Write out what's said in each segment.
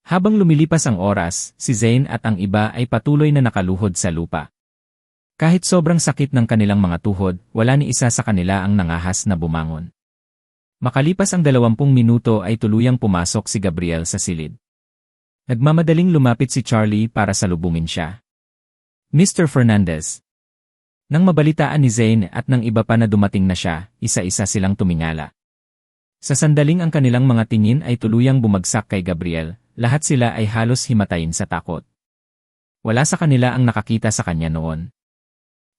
Habang lumilipas ang oras, si Zayn at ang iba ay patuloy na nakaluhod sa lupa. Kahit sobrang sakit ng kanilang mga tuhod, wala ni isa sa kanila ang nangahas na bumangon. Makalipas ang 20 minuto ay tuluyang pumasok si Gabriel sa silid. Nagmamadaling lumapit si Charlie para salubungin siya. Mr. Fernandez. Nang mabalitaan ni Zayn at ng iba pa na dumating na siya, isa-isa silang tumingala. Sa sandaling ang kanilang mga tingin ay tuluyang bumagsak kay Gabriel, lahat sila ay halos himatayin sa takot. Wala sa kanila ang nakakita sa kanya noon.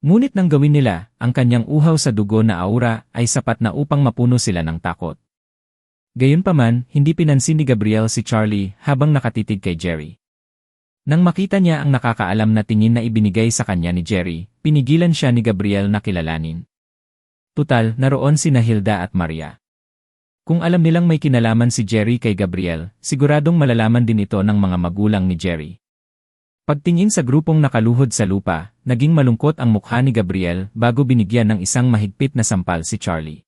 Ngunit nang gawin nila, ang kanyang uhaw sa dugo na aura ay sapat na upang mapuno sila ng takot. Gayunpaman, hindi pinansin ni Gabriel si Charlie habang nakatitig kay Jerry. Nang makita niya ang nakakaalam na tingin na ibinigay sa kanya ni Jerry, pinigilan siya ni Gabriel na kilalanin. Tutal, naroon sina Hilda at Maria. Kung alam nilang may kinalaman si Jerry kay Gabriel, siguradong malalaman din ito ng mga magulang ni Jerry. Pagtingin sa grupong nakaluhod sa lupa, naging malungkot ang mukha ni Gabriel bago binigyan ng isang mahigpit na sampal si Charlie.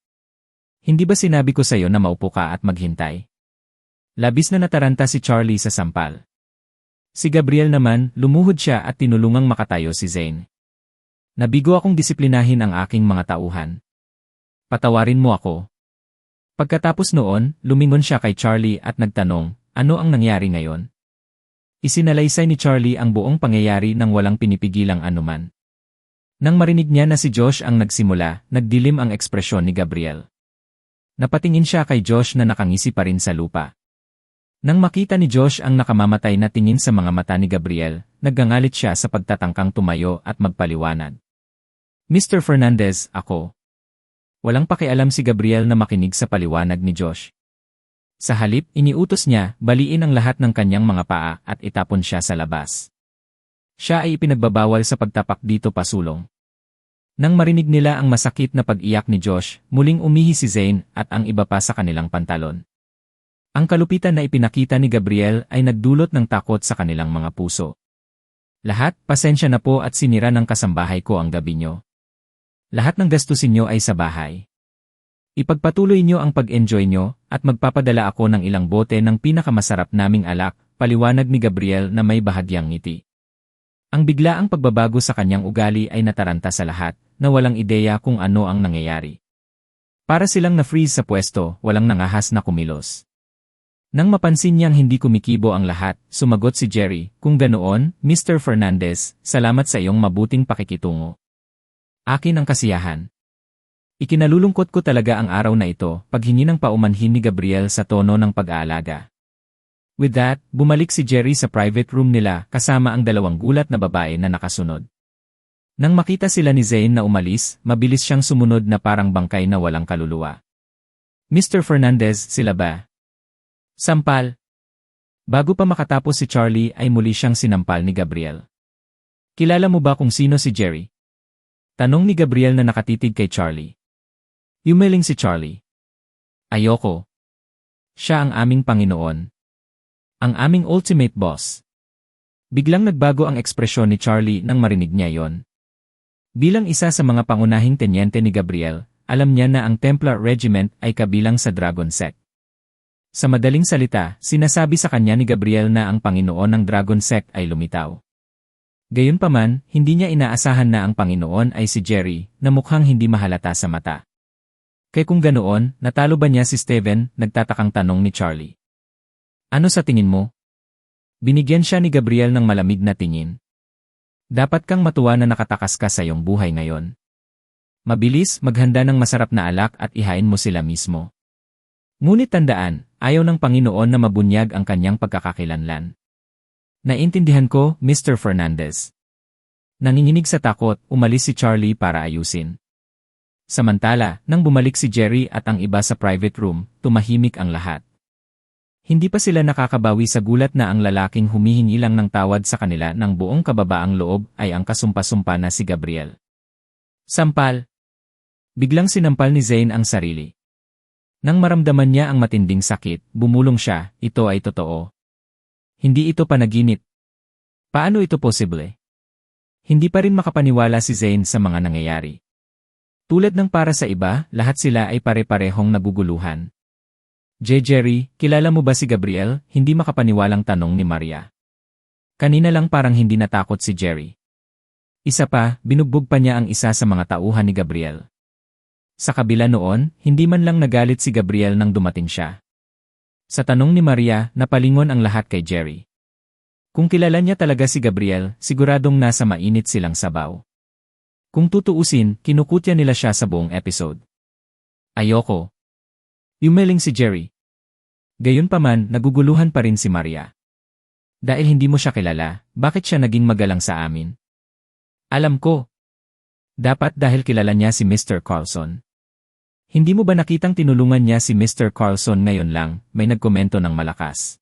Hindi ba sinabi ko sa'yo na maupo ka at maghintay? Labis na nataranta si Charlie sa sampal. Si Gabriel naman, lumuhod siya at tinulungang makatayo si Zayn. Nabigo akong disiplinahin ang aking mga tauhan. Patawarin mo ako. Pagkatapos noon, lumingon siya kay Charlie at nagtanong, ano ang nangyari ngayon? Isinalaysay ni Charlie ang buong pangyayari nang walang pinipigilang anuman. Nang marinig niya na si Josh ang nagsimula, nagdilim ang ekspresyon ni Gabriel. Napatingin siya kay Josh na nakangisi pa rin sa lupa. Nang makita ni Josh ang nakamamatay na tingin sa mga mata ni Gabriel, naggangalit siya sa pagtatangkang tumayo at magpaliwanag. Mr. Fernandez, ako. Walang pakialam si Gabriel na makinig sa paliwanag ni Josh. Sa halip, iniutos niya, baliin ang lahat ng kanyang mga paa at itapon siya sa labas. Siya ay ipinagbabawal sa pagtapak dito pasulong. Nang marinig nila ang masakit na pag-iyak ni Josh, muling umihi si Zayn at ang iba pa sa kanilang pantalon. Ang kalupitan na ipinakita ni Gabriel ay nagdulot ng takot sa kanilang mga puso. Lahat, pasensya na po at sinira ng kasambahay ko ang gabi nyo. Lahat ng gastusin nyo ay sa bahay. Ipagpatuloy nyo ang pag-enjoy nyo, at magpapadala ako ng ilang bote ng pinakamasarap naming alak, paliwanag ni Gabriel na may bahagyang ngiti. Ang biglaang pagbabago sa kanyang ugali ay nataranta sa lahat, na walang ideya kung ano ang nangyayari. Para silang na-freeze sa pwesto, walang nangahas na kumilos. Nang mapansin niyang hindi kumikibo ang lahat, sumagot si Jerry, kung ganoon, Mr. Fernandez, salamat sa iyong mabuting pakikitungo. Akin ang kasiyahan. Ikinalulungkot ko talaga ang araw na ito, paghingi ng paumanhin ni Gabriel sa tono ng pag-aalaga. With that, bumalik si Jerry sa private room nila kasama ang dalawang gulat na babae na nakasunod. Nang makita sila ni Zayn na umalis, mabilis siyang sumunod na parang bangkay na walang kaluluwa. Mr. Fernandez, sila ba? Sampal. Bago pa makatapos si Charlie ay muli siyang sinampal ni Gabriel. Kilala mo ba kung sino si Jerry? Tanong ni Gabriel na nakatitig kay Charlie. Yumeling si Charlie. Ayoko. Siya ang aming Panginoon. Ang aming ultimate boss. Biglang nagbago ang ekspresyon ni Charlie nang marinig niya yon. Bilang isa sa mga pangunahing tenyente ni Gabriel, alam niya na ang Templar Regiment ay kabilang sa Dragon Sect. Sa madaling salita, sinasabi sa kanya ni Gabriel na ang Panginoon ng Dragon Sect ay lumitaw. Gayunpaman, hindi niya inaasahan na ang Panginoon ay si Jerry, na mukhang hindi mahalata sa mata. Kaya kung ganoon, natalo ba niya si Steven, nagtatakang tanong ni Charlie. Ano sa tingin mo? Binigyan siya ni Gabriel ng malamig na tingin. Dapat kang matuwa na nakatakas ka sa iyong buhay ngayon. Mabilis, maghanda ng masarap na alak at ihain mo sila mismo. Ngunit tandaan, ayaw ng Panginoon na mabunyag ang kanyang pagkakakilanlan. Naintindihan ko, Mr. Fernandez. Nanginginig sa takot, umalis si Charlie para ayusin. Samantala, nang bumalik si Jerry at ang iba sa private room, tumahimik ang lahat. Hindi pa sila nakakabawi sa gulat na ang lalaking humihingi lang ng tawad sa kanila ng buong kababaang loob ay ang kasumpa-sumpa na si Gabriel. Sampal. Biglang sinampal ni Zayn ang sarili. Nang maramdaman niya ang matinding sakit, bumulong siya, ito ay totoo. Hindi ito panaginip. Paano ito posible? Hindi pa rin makapaniwala si Zayn sa mga nangyayari. Tulad ng para sa iba, lahat sila ay pare-parehong naguguluhan. Jerry, kilala mo ba si Gabriel? Hindi makapaniwalang tanong ni Maria. Kanina lang parang hindi natakot si Jerry. Isa pa, binugbog pa niya ang isa sa mga tauhan ni Gabriel. Sa kabila noon, hindi man lang nagalit si Gabriel nang dumating siya. Sa tanong ni Maria, napalingon ang lahat kay Jerry. Kung kilala niya talaga si Gabriel, siguradong nasa mainit silang sabaw. Kung tutuusin, kinukutya nila siya sa buong episode. Ayoko. Yumeling si Jerry. Gayunpaman, naguguluhan pa rin si Maria. Dahil hindi mo siya kilala, bakit siya naging magalang sa amin? Alam ko. Dapat dahil kilala niya si Mr. Carlson. Hindi mo ba nakitang tinulungan niya si Mr. Carlson ngayon lang, may nagkomento ng malakas.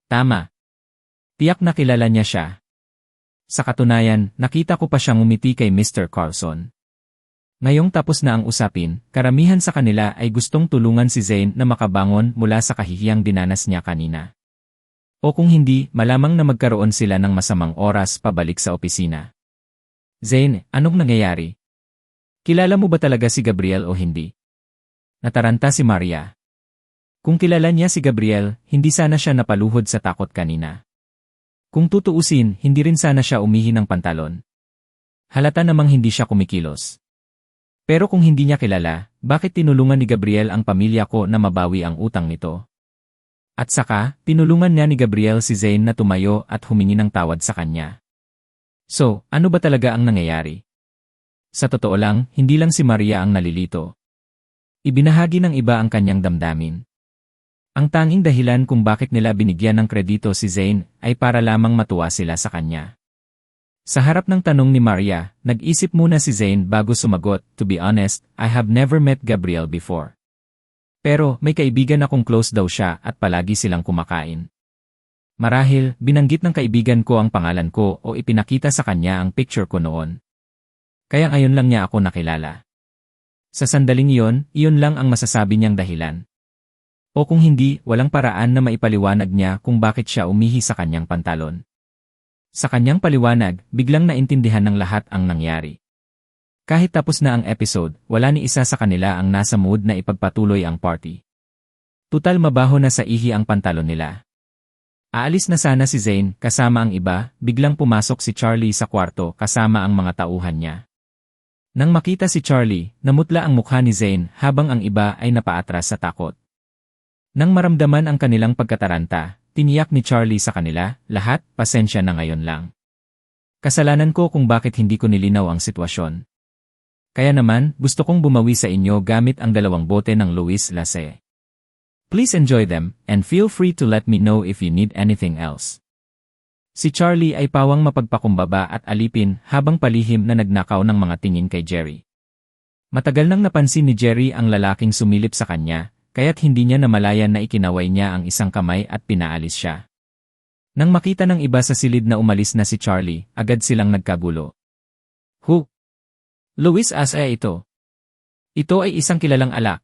Tama. Tiyak na kilala niya siya. Sa katunayan, nakita ko pa siyang umiti kay Mr. Carlson. Ngayong tapos na ang usapin, karamihan sa kanila ay gustong tulungan si Zane na makabangon mula sa kahihiyang dinanas niya kanina. O kung hindi, malamang na magkaroon sila ng masamang oras pabalik sa opisina. Zane, anong nangyayari? Kilala mo ba talaga si Gabriel o hindi? Nataranta si Maria. Kung kilala niya si Gabriel, hindi sana siya napaluhod sa takot kanina. Kung tutuusin, hindi rin sana siya umihi ng pantalon. Halata namang hindi siya kumikilos. Pero kung hindi niya kilala, bakit tinulungan ni Gabriel ang pamilya ko na mabawi ang utang nito? At saka, tinulungan niya ni Gabriel si Zane na tumayo at humingi ng tawad sa kanya. So, ano ba talaga ang nangyayari? Sa totoo lang, hindi lang si Maria ang nalilito. Ibinahagi ng iba ang kanyang damdamin. Ang tanging dahilan kung bakit nila binigyan ng kredito si Zane ay para lamang matuwa sila sa kanya. Sa harap ng tanong ni Maria, nag-isip muna si Zane bago sumagot, "To be honest, I have never met Gabriel before. Pero may kaibigan akong close daw siya at palagi silang kumakain. Marahil, binanggit ng kaibigan ko ang pangalan ko o ipinakita sa kanya ang picture ko noon. Kaya ngayon lang niya ako nakilala." Sa sandaling iyon lang ang masasabi niyang dahilan. O kung hindi, walang paraan na maipaliwanag niya kung bakit siya umihi sa kanyang pantalon. Sa kanyang paliwanag, biglang naintindihan ng lahat ang nangyari. Kahit tapos na ang episode, wala ni isa sa kanila ang nasa mood na ipagpatuloy ang party. Tutal mabaho na sa ihi ang pantalon nila. Aalis na sana si Zane, kasama ang iba, biglang pumasok si Charlie sa kwarto kasama ang mga tauhan niya. Nang makita si Charlie, namutla ang mukha ni Zane habang ang iba ay napaatras sa takot. Nang maramdaman ang kanilang pagkataranta, tiniyak ni Charlie sa kanila, "Lahat, pasensya na ngayon lang. Kasalanan ko kung bakit hindi ko nilinaw ang sitwasyon. Kaya naman, gusto kong bumawi sa inyo gamit ang 2 bote ng Louis Lassie. Please enjoy them, and feel free to let me know if you need anything else." Si Charlie ay pawang mapagpakumbaba at alipin habang palihim na nagnakaw ng mga tingin kay Jerry. Matagal nang napansin ni Jerry ang lalaking sumilip sa kanya, kaya't hindi niya namalayan na ikinaway niya ang isang kamay at pinaalis siya. Nang makita ng iba sa silid na umalis na si Charlie, agad silang nagkagulo. "Who? Louis Lassie ito. Ito ay isang kilalang alak.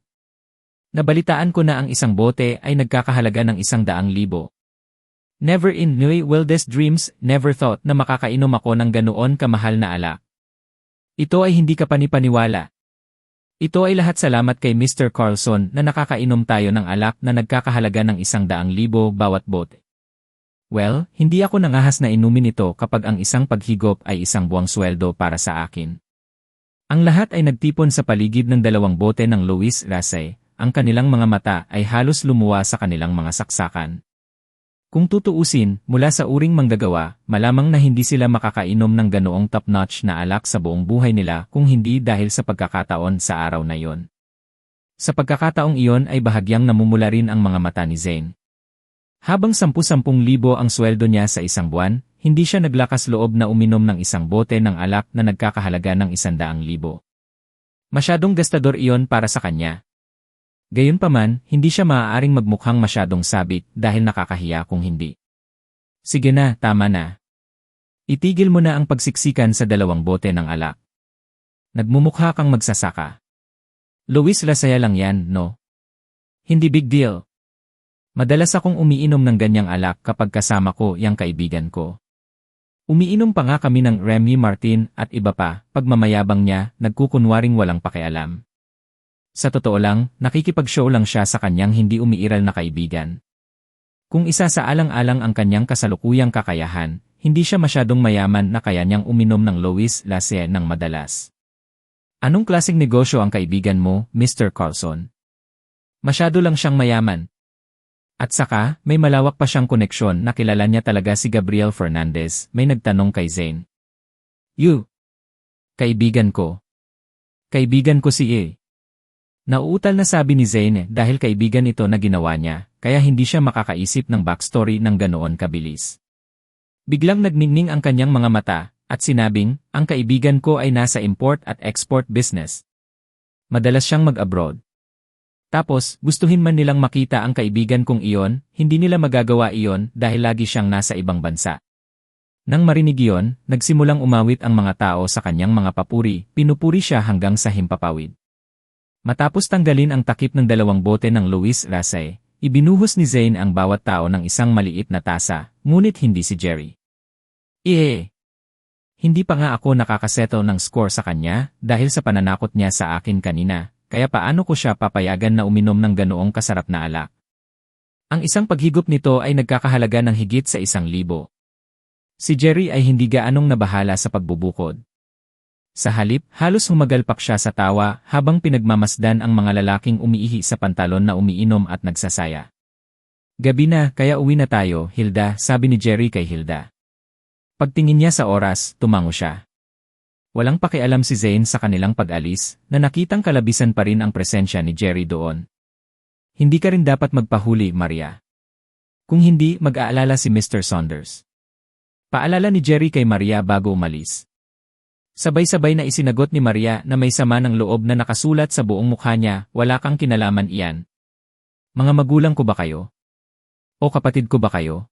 Nabalitaan ko na ang isang bote ay nagkakahalaga ng 100,000. Never in my wildest dreams, never thought na makakainom ako ng ganoon kamahal na alak. Ito ay hindi ka panipaniwala. Ito ay lahat salamat kay Mr. Carlson na nakakainom tayo ng alak na nagkakahalaga ng 100,000 bawat bote. Well, hindi ako nangahas na inumin ito kapag ang isang paghigop ay isang buwang sweldo para sa akin." Ang lahat ay nagtipon sa paligid ng 2 bote ng Louis Lassie. Ang kanilang mga mata ay halos lumuwa sa kanilang mga saksakan. Kung tutuusin, mula sa uring manggagawa, malamang na hindi sila makakainom ng ganoong top-notch na alak sa buong buhay nila kung hindi dahil sa pagkakataon sa araw na iyon. Sa pagkakataong iyon ay bahagyang namumula rin ang mga mata ni Zane. Habang 10,000 ang sweldo niya sa isang buwan, hindi siya naglakas loob na uminom ng isang bote ng alak na nagkakahalaga ng 100,000. Masyadong gastador iyon para sa kanya. Gayunpaman, hindi siya maaaring magmukhang masyadong sabik dahil nakakahiya kung hindi. "Sige na, tama na. Itigil mo na ang pagsiksikan sa 2 bote ng alak. Nagmumukha kang magsasaka. Louis Lassie lang yan, no? Hindi big deal. Madalas akong umiinom ng ganyang alak kapag kasama ko yang kaibigan ko. Umiinom pa nga kami ng Remy Martin at iba pa, pagmamayabang niya, nagkukunwaring walang pakialam. Sa totoo lang, nakikipag-show lang siya sa kanyang hindi umiiral na kaibigan. Kung isa sa alang-alang ang kanyang kasalukuyang kakayahan, hindi siya masyadong mayaman na kaya niyang uminom ng Louis Lassie ng madalas. Anong klaseng negosyo ang kaibigan mo, Mr. Carlson? Masyado lang siyang mayaman. At saka, may malawak pa siyang koneksyon na kilala niya talaga si Gabriel Fernandez, may nagtanong kay Zane. You? Kaibigan ko. Kaibigan ko si E. Nauutal na sabi ni Zane dahil kaibigan ito na ginawa niya, kaya hindi siya makakaisip ng backstory ng ganoon kabilis. Biglang nagningning ang kanyang mga mata, at sinabing, ang kaibigan ko ay nasa import at export business. Madalas siyang mag-abroad. Tapos, gustuhin man nilang makita ang kaibigan kong iyon, hindi nila magagawa iyon dahil lagi siyang nasa ibang bansa. Nang marinig iyon, nagsimulang umawit ang mga tao sa kanyang mga papuri, pinupuri siya hanggang sa himpapawid. Matapos tanggalin ang takip ng 2 bote ng Louis Lassie, ibinuhos ni Zane ang bawat tao ng isang maliit na tasa, ngunit hindi si Jerry. Hindi pa nga ako nakakasettle ng score sa kanya dahil sa pananakot niya sa akin kanina, kaya paano ko siya papayagan na uminom ng ganoong kasarap na alak? Ang isang paghigop nito ay nagkakahalaga ng higit sa 1,000. Si Jerry ay hindi gaanong nabahala sa pagbubukod. Sa halip, halos humagalpak siya sa tawa habang pinagmamasdan ang mga lalaking umiihi sa pantalon na umiinom at nagsasaya. Gabi na, kaya uwi na tayo, Hilda, sabi ni Jerry kay Hilda. Pagtingin niya sa oras, tumango siya. Walang pakialam si Zane sa kanilang pag-alis, na nakitang kalabisan pa rin ang presensya ni Jerry doon. Hindi ka rin dapat magpahuli, Maria. Kung hindi, mag-aalala si Mr. Saunders. Paalala ni Jerry kay Maria bago umalis. Sabay-sabay na isinagot ni Maria na may sama ng loob na nakasulat sa buong mukha niya, wala kang kinalaman iyan. Mga magulang ko ba kayo? O kapatid ko ba kayo?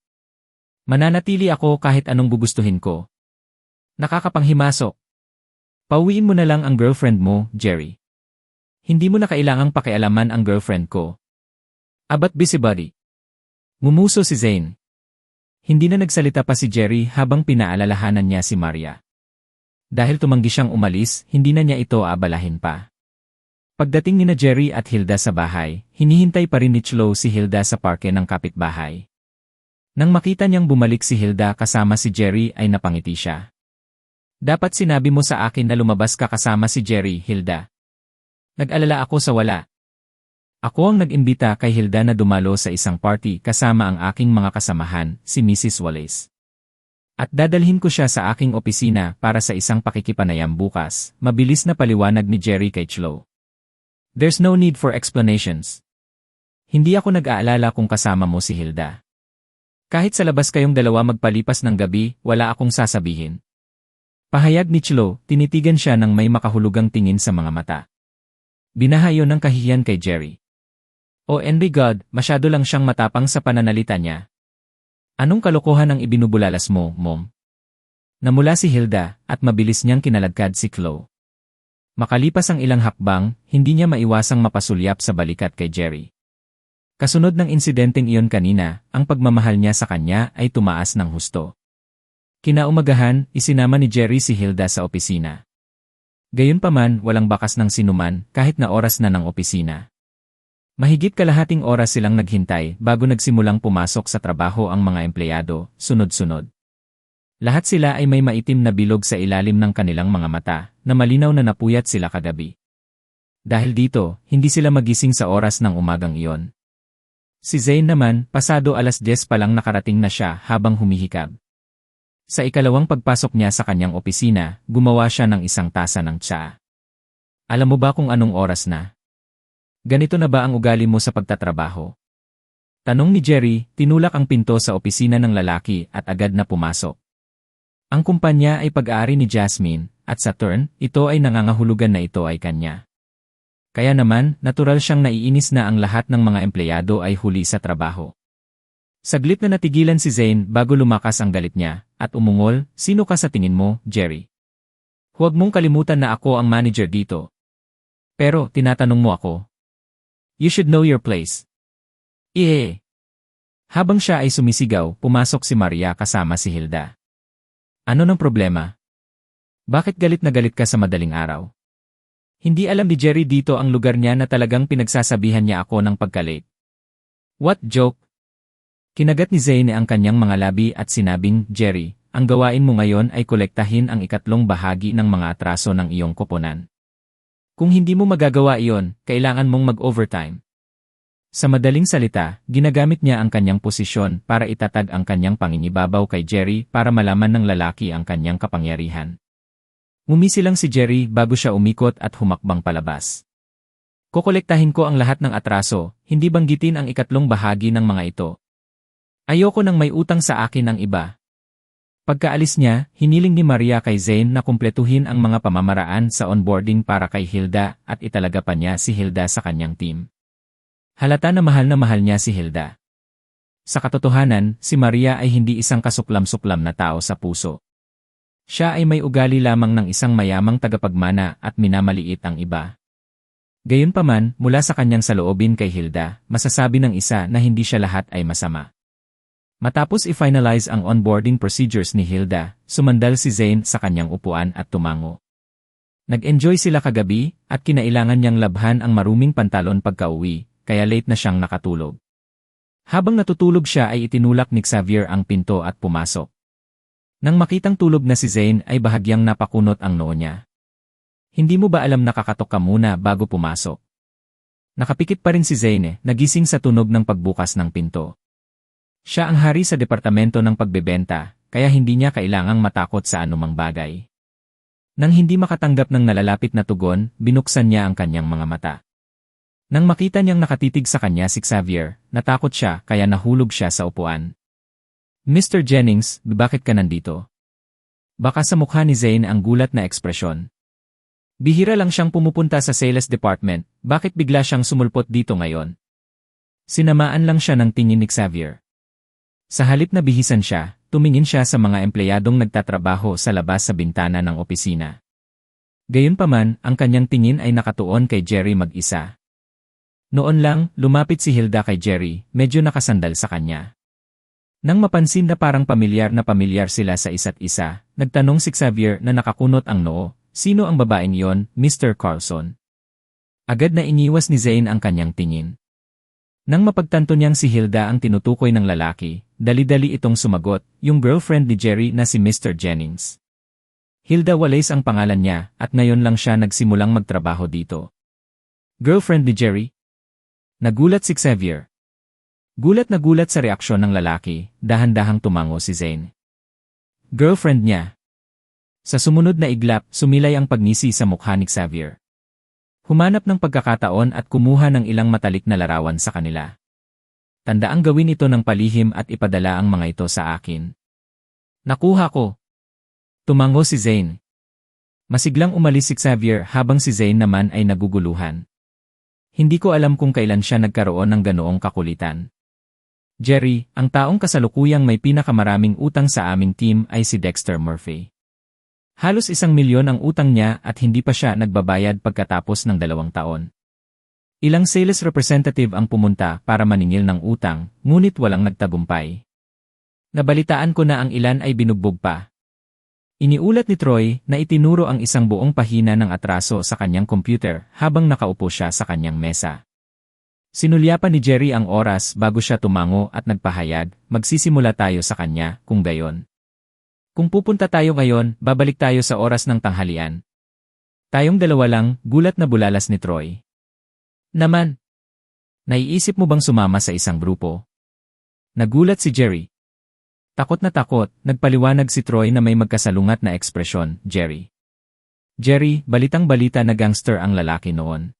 Mananatili ako kahit anong gugustuhin ko. Nakakapanghimasok. Pauwiin mo na lang ang girlfriend mo, Jerry. Hindi mo na kailangang pakialaman ang girlfriend ko. Abat busybody. Ngumuso si Zane. Hindi na nagsalita pa si Jerry habang pinaalalahanan niya si Maria. Dahil tumanggi siyang umalis, hindi na niya ito aabalahin pa. Pagdating ni na Jerry at Hilda sa bahay, hinihintay pa rin ni Chloe si Hilda sa parke ng kapitbahay. Nang makita niyang bumalik si Hilda kasama si Jerry ay napangiti siya. Dapat sinabi mo sa akin na lumabas ka kasama si Jerry, Hilda. Nag-alala ako sa wala. Ako ang nag-imbita kay Hilda na dumalo sa isang party kasama ang aking mga kasamahan, si Mrs. Wallace. At dadalhin ko siya sa aking opisina para sa isang pakikipanayam bukas, mabilis na paliwanag ni Jerry kay Chloe. There's no need for explanations. Hindi ako nag-aalala kung kasama mo si Hilda. Kahit sa labas kayong dalawa magpalipas ng gabi, wala akong sasabihin. Pahayag ni Chloe, tinitigan siya ng may makahulugang tingin sa mga mata. Binahayo ng kahihiyan kay Jerry. Oh Henry God, masyado lang siyang matapang sa pananalita niya. Anong kalokohan ang ibinubulalas mo, Mom? Namula si Hilda, at mabilis niyang kinalagkad si Chloe. Makalipas ang ilang hakbang, hindi niya maiwasang mapasulyap sa balikat kay Jerry. Kasunod ng insidenteng iyon kanina, ang pagmamahal niya sa kanya ay tumaas ng husto. Kinaumagahan, isinama ni Jerry si Hilda sa opisina. Gayunpaman, walang bakas ng sinuman kahit na oras na ng opisina. Mahigit kalahating oras silang naghintay bago nagsimulang pumasok sa trabaho ang mga empleyado, sunod-sunod. Lahat sila ay may maitim na bilog sa ilalim ng kanilang mga mata, na malinaw na napuyat sila kagabi. Dahil dito, hindi sila magising sa oras ng umagang iyon. Si Zane naman, pasado 10:00 pa lang nakarating na siya habang humihikab. Sa ikalawang pagpasok niya sa kanyang opisina, gumawa siya ng isang tasa ng tsaa. Alam mo ba kung anong oras na? Ganito na ba ang ugali mo sa pagtatrabaho? Tanong ni Jerry, tinulak ang pinto sa opisina ng lalaki at agad na pumasok. Ang kumpanya ay pag-aari ni Jasmine, at sa turn, ito ay nangangahulugan na ito ay kanya. Kaya naman, natural siyang naiinis na ang lahat ng mga empleyado ay huli sa trabaho. Saglit na natigilan si Zane bago lumakas ang galit niya, at umungol, sino ka sa tingin mo, Jerry? Huwag mong kalimutan na ako ang manager dito. Pero, tinatanong mo ako. You should know your place. Habang siya ay sumisigaw, pumasok si Maria kasama si Hilda. Ano ng problema? Bakit galit na galit ka sa madaling araw? Hindi alam ni Jerry dito ang lugar niya na talagang pinagsasabihan niya ako ng pagka-late. What joke? Kinagat ni Zane ang kanyang mga labi at sinabing, Jerry, ang gawain mo ngayon ay kolektahin ang ikatlong bahagi ng mga atraso ng iyong koponan. Kung hindi mo magagawa iyon, kailangan mong mag-overtime. Sa madaling salita, ginagamit niya ang kanyang posisyon para itatag ang kanyang panginibabaw kay Jerry para malaman ng lalaki ang kanyang kapangyarihan. Ngumisi lang si Jerry bago siya umikot at humakbang palabas. Kokolektahin ko ang lahat ng atraso, hindi banggitin ang ikatlong bahagi ng mga ito. Ayoko nang may utang sa akin ang iba. Pagkaalis niya, hiniling ni Maria kay Zane na kumpletuhin ang mga pamamaraan sa onboarding para kay Hilda at italaga pa niya si Hilda sa kanyang team. Halata na mahal niya si Hilda. Sa katotohanan, si Maria ay hindi isang kasuklam-suklam na tao sa puso. Siya ay may ugali lamang ng isang mayamang tagapagmana at minamaliit ang iba. Gayunpaman, mula sa kanyang saloobin kay Hilda, masasabi ng isa na hindi siya lahat ay masama. Matapos i-finalize ang onboarding procedures ni Hilda, sumandal si Zane sa kanyang upuan at tumango. Nag-enjoy sila kagabi at kinailangan niyang labhan ang maruming pantalon pagka-uwi, kaya late na siyang nakatulog. Habang natutulog siya ay itinulak ni Xavier ang pinto at pumasok. Nang makitang tulog na si Zane ay bahagyang napakunot ang noo niya. Hindi mo ba alam nakakatok ka muna bago pumasok? Nakapikit pa rin si Zane, nagising sa tunog ng pagbukas ng pinto. Siya ang hari sa departamento ng pagbebenta, kaya hindi niya kailangang matakot sa anumang bagay. Nang hindi makatanggap ng nalalapit na tugon, binuksan niya ang kanyang mga mata. Nang makita niyang nakatitig sa kanya si Xavier, natakot siya kaya nahulog siya sa upuan. Mr. Jennings, bakit ka nandito? Baka sa mukha ni Zane ang gulat na ekspresyon. Bihira lang siyang pumupunta sa sales department, bakit bigla siyang sumulpot dito ngayon? Sinamaan lang siya ng tingin ni Xavier. Sa halip na bihisan siya, tumingin siya sa mga empleyadong nagtatrabaho sa labas sa bintana ng opisina. Gayunpaman, ang kanyang tingin ay nakatuon kay Jerry mag-isa. Noon lang, lumapit si Hilda kay Jerry, medyo nakasandal sa kanya. Nang mapansin na parang pamilyar sila sa isa't isa, nagtanong si Xavier na nakakunot ang noo, sino ang babaeng iyon, Mr. Carlson? Agad na iniwas ni Zane ang kanyang tingin. Nang mapagtanto niyang si Hilda ang tinutukoy ng lalaki, dali-dali itong sumagot, yung girlfriend ni Jerry na si Mr. Jennings. Hilda Wallace ang pangalan niya at ngayon lang siya nagsimulang magtrabaho dito. Girlfriend ni Jerry? Nagulat si Xavier. Gulat na gulat sa reaksyon ng lalaki, dahan-dahang tumango si Zane. Girlfriend niya. Sa sumunod na iglap, sumilay ang pagngisi sa mukha ni Xavier. Humanap ng pagkakataon at kumuha ng ilang matalik na larawan sa kanila. Tandaang gawin ito ng palihim at ipadala ang mga ito sa akin. Nakuha ko. Tumango si Zane. Masiglang umalis si Xavier habang si Zane naman ay naguguluhan. Hindi ko alam kung kailan siya nagkaroon ng ganoong kakulitan. Jerry, ang taong kasalukuyang may pinakamaraming utang sa aming team ay si Dexter Murphy. Halos 1 milyon ang utang niya at hindi pa siya nagbabayad pagkatapos ng 2 taon. Ilang sales representative ang pumunta para maningil ng utang, ngunit walang nagtagumpay. Nabalitaan ko na ang ilan ay binugbog pa. Iniulat ni Troy na itinuro ang isang buong pahina ng atraso sa kanyang computer habang nakaupo siya sa kanyang mesa. Sinulyapan ni Jerry ang oras bago siya tumango at nagpahayag, magsisimula tayo sa kanya, kung gayon. Kung pupunta tayo ngayon, babalik tayo sa oras ng tanghalian. Tayong dalawa lang, gulat na bulalas ni Troy. Naman, naiisip mo bang sumama sa isang grupo? Nagulat si Jerry. Takot na takot, nagpaliwanag si Troy na may magkasalungat na ekspresyon, Jerry. Jerry, balitang-balita na gangster ang lalaki noon.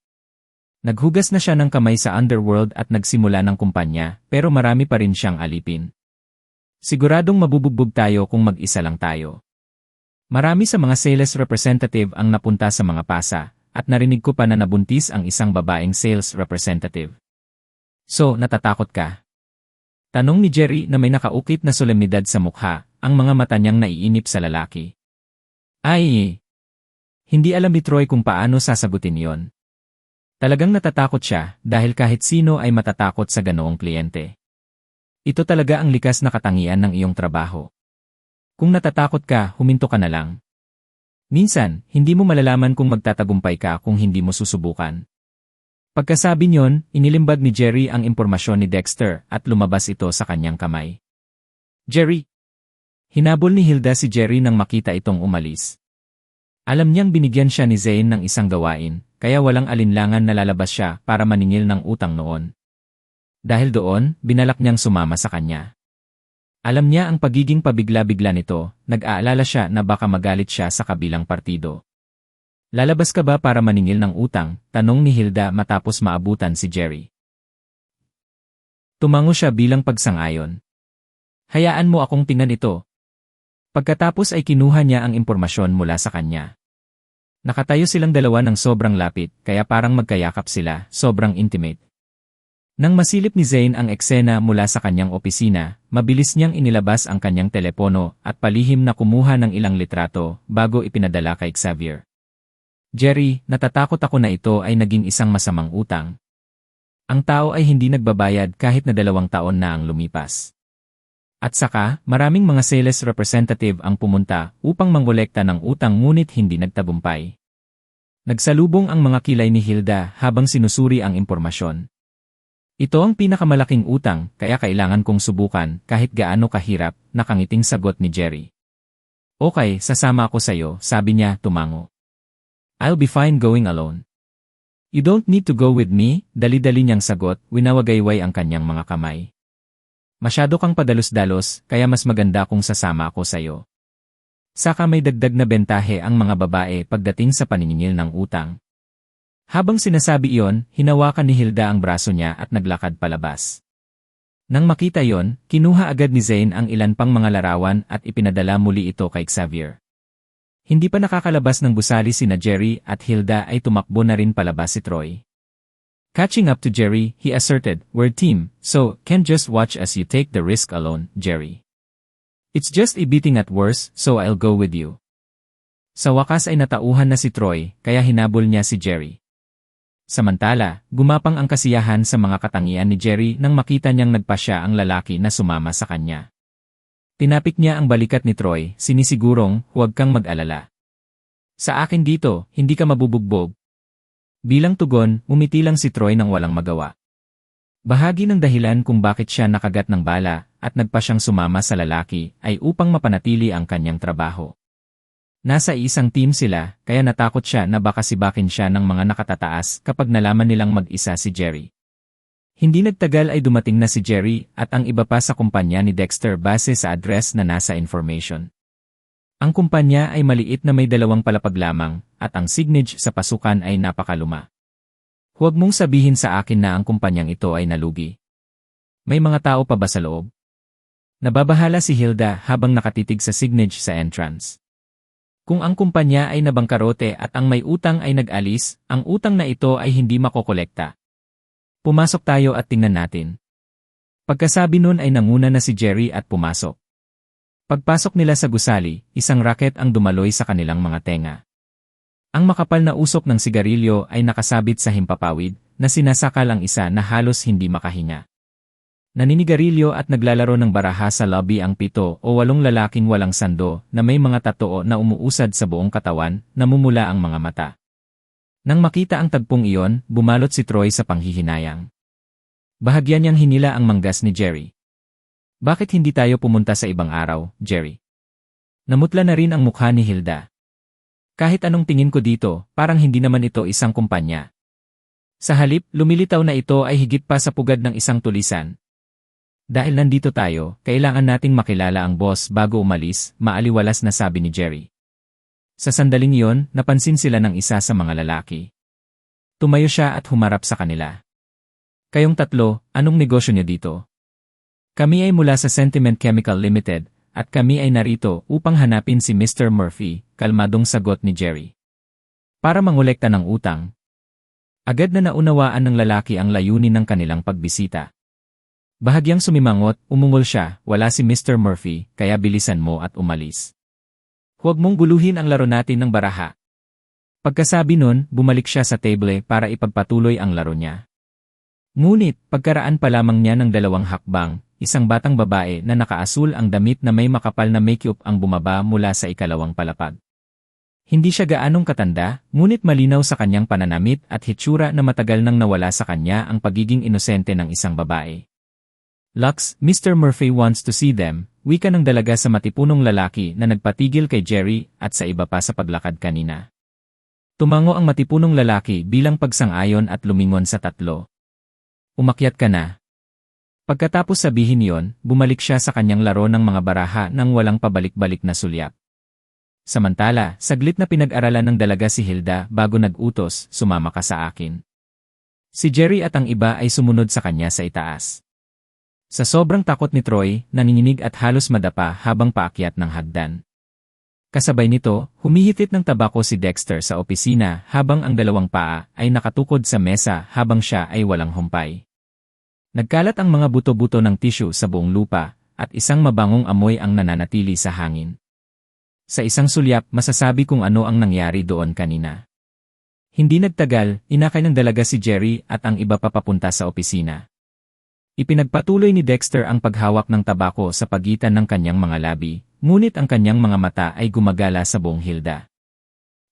Naghugas na siya ng kamay sa underworld at nagsimula ng kumpanya, pero marami pa rin siyang alipin. Siguradong mabubugbog tayo kung mag-isa lang tayo. Marami sa mga sales representative ang napunta sa mga pasa, at narinig ko pa na nabuntis ang isang babaeng sales representative. So, natatakot ka? Tanong ni Jerry na may nakaukit na solemnidad sa mukha, ang mga mata niyang naiinip sa lalaki. Ay! Hindi alam ni Troy kung paano sasagutin yon. Talagang natatakot siya dahil kahit sino ay matatakot sa ganoong kliyente. Ito talaga ang likas na katangian ng iyong trabaho. Kung natatakot ka, huminto ka na lang. Minsan, hindi mo malalaman kung magtatagumpay ka kung hindi mo susubukan. Pagkasabi niyon, inilimbag ni Jerry ang impormasyon ni Dexter at lumabas ito sa kanyang kamay. Jerry! Hinabol ni Hilda si Jerry nang makita itong umalis. Alam niyang binigyan siya ni Zane ng isang gawain, kaya walang alinlangan na lalabas siya para maningil ng utang noon. Dahil doon, binalak niyang sumama sa kanya. Alam niya ang pagiging pabigla-bigla nito, nag-aalala siya na baka magalit siya sa kabilang partido. Lalabas ka ba para maningil ng utang? Tanong ni Hilda matapos maabutan si Jerry. Tumango siya bilang pagsang-ayon. Hayaan mo akong tingnan ito. Pagkatapos ay kinuha niya ang impormasyon mula sa kanya. Nakatayo silang dalawa ng sobrang lapit, kaya parang magkayakap sila, sobrang intimate. Nang masilip ni Zane ang eksena mula sa kanyang opisina, mabilis niyang inilabas ang kanyang telepono at palihim na kumuha ng ilang litrato bago ipinadala kay Xavier. Jerry, natatakot ako na ito ay naging isang masamang utang. Ang tao ay hindi nagbabayad kahit na 2 taon na ang lumipas. At saka, maraming mga sales representative ang pumunta upang mangolekta ng utang ngunit hindi nagtagumpay. Nagsalubong ang mga kilay ni Hilda habang sinusuri ang impormasyon. Ito ang pinakamalaking utang kaya kailangan kong subukan kahit gaano kahirap, nakangiting sagot ni Jerry. Okay, sasama ako sayo, sabi niya tumango. I'll be fine going alone. You don't need to go with me, dali-dali niyang sagot, winawagayway ang kanyang mga kamay. Masyado kang padalos-dalos, kaya mas maganda kung sasama ako sayo. Saka may dagdag na bentahe ang mga babae pagdating sa paniningil ng utang. Habang sinasabi iyon, hinawakan ni Hilda ang braso niya at naglakad palabas. Nang makita iyon, kinuha agad ni Zane ang ilan pang mga larawan at ipinadala muli ito kay Xavier. Hindi pa nakakalabas ng gusali sina Jerry at Hilda ay tumakbo na rin palabas si Troy. Catching up to Jerry, he asserted, "We're team, so can't just watch as you take the risk alone, Jerry. It's just a beating at worst, so I'll go with you." Sa wakas ay natauhan na si Troy, kaya hinabol niya si Jerry. Samantala, gumapang ang kasiyahan sa mga katangian ni Jerry nang makita niyang nagpasya ang lalaki na sumama sa kanya. Tinapik niya ang balikat ni Troy, sinisigurong, huwag kang mag-alala. Sa akin dito, hindi ka mabubugbog. Bilang tugon, umiti lang si Troy nang walang magawa. Bahagi ng dahilan kung bakit siya nakagat ng bala at nagpa siyang sumama sa lalaki ay upang mapanatili ang kanyang trabaho. Nasa isang team sila, kaya natakot siya na baka sibakin siya ng mga nakatataas kapag nalaman nilang mag-isa si Jerry. Hindi nagtagal ay dumating na si Jerry at ang iba pa sa kumpanya ni Dexter base sa address na nasa information. Ang kumpanya ay maliit na may 2 palapag lamang at ang signage sa pasukan ay napakaluma. Huwag mong sabihin sa akin na ang kumpanyang ito ay nalugi. May mga tao pa ba sa loob? Nababahala si Hilda habang nakatitig sa signage sa entrance. Kung ang kumpanya ay nabangkarote at ang may utang ay nag-alis, ang utang na ito ay hindi makokolekta. Pumasok tayo at tingnan natin. Pagkasabi nun ay nanguna na si Jerry at pumasok. Pagpasok nila sa gusali, isang raket ang dumaloy sa kanilang mga tenga. Ang makapal na usok ng sigarilyo ay nakasabit sa himpapawid na sinasakal ang isa na halos hindi makahinga. Naninigarilyo at naglalaro ng baraha sa lobby ang 7 o 8 lalaking walang sando na may mga tattoo na umuusad sa buong katawan, namumula ang mga mata. Nang makita ang tagpong iyon, bumalot si Troy sa panghihinayang. Bahagyan niyang hinila ang manggas ni Jerry. Bakit hindi tayo pumunta sa ibang araw, Jerry? Namutla na rin ang mukha ni Hilda. Kahit anong tingin ko dito, parang hindi naman ito isang kumpanya. Sa halip, lumilitaw na ito ay higit pa sa pugad ng isang tulisan. Dahil nandito tayo, kailangan nating makilala ang boss bago umalis, maaliwalas na sabi ni Jerry. Sa sandaling iyon, napansin sila ng isa sa mga lalaki. Tumayo siya at humarap sa kanila. Kayong tatlo, anong negosyo niyo dito? Kami ay mula sa Sentiment Chemical Limited, at kami ay narito upang hanapin si Mr. Murphy, kalmadong sagot ni Jerry. Para mangolekta ng utang. Agad na naunawaan ng lalaki ang layunin ng kanilang pagbisita. Bahagyang sumimangot, umungol siya, wala si Mr. Murphy, kaya bilisan mo at umalis. Huwag mong guluhin ang laro natin ng baraha. Pagkasabi nun, bumalik siya sa table para ipagpatuloy ang laro niya. Ngunit, pagkaraan pa lamang niya ng 2 hakbang, isang batang babae na nakaasul ang damit na may makapal na makeup ang bumaba mula sa 2 palapag. Hindi siya gaanong katanda, ngunit malinaw sa kanyang pananamit at hitsura na matagal nang nawala sa kanya ang pagiging inosente ng isang babae. Lux, Mr. Murphy wants to see them, wika ng dalaga sa matipunong lalaki na nagpatigil kay Jerry at sa iba pa sa paglakad kanina. Tumango ang matipunong lalaki bilang pagsang-ayon at lumingon sa tatlo. Umakyat ka na. Pagkatapos sabihin yon, bumalik siya sa kanyang laro ng mga baraha nang walang pabalik-balik na sulyap. Samantala, saglit na pinag-aralan ng dalaga si Hilda bago nag-utos, sumama ka sa akin. Si Jerry at ang iba ay sumunod sa kanya sa itaas. Sa sobrang takot ni Troy, nanginginig at halos madapa habang paakyat ng hagdan. Kasabay nito, humihitit ng tabako si Dexter sa opisina habang ang dalawang paa ay nakatukod sa mesa habang siya ay walang humpay. Nagkalat ang mga buto-buto ng tissue sa buong lupa at isang mabangong amoy ang nananatili sa hangin. Sa isang sulyap, masasabi kung ano ang nangyari doon kanina. Hindi nagtagal, inakay ng dalaga si Jerry at ang iba pa papunta sa opisina. Ipinagpatuloy ni Dexter ang paghawak ng tabako sa pagitan ng kanyang mga labi, ngunit ang kanyang mga mata ay gumagala sa buong Hilda.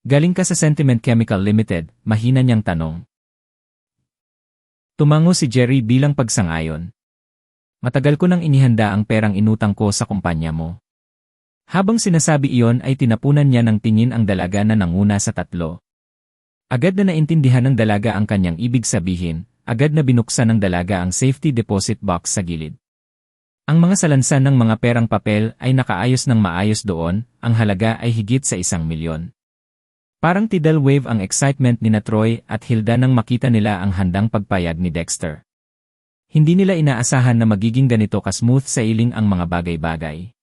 Galing ka sa Sentiment Chemical Limited, mahina niyang tanong. Tumango si Jerry bilang pagsang-ayon. Matagal ko nang inihanda ang perang inutang ko sa kumpanya mo. Habang sinasabi iyon ay tinapunan niya ng tingin ang dalaga na nanguna sa tatlo. Agad na naintindihan ng dalaga ang kanyang ibig sabihin, agad na binuksan ng dalaga ang safety deposit box sa gilid. Ang mga salansan ng mga perang papel ay nakaayos ng maayos doon, ang halaga ay higit sa 1,000,000. Parang tidal wave ang excitement ni Troy at Hilda nang makita nila ang handang pagpayag ni Dexter. Hindi nila inaasahan na magiging ganito ka-smooth sa iling ang mga bagay-bagay.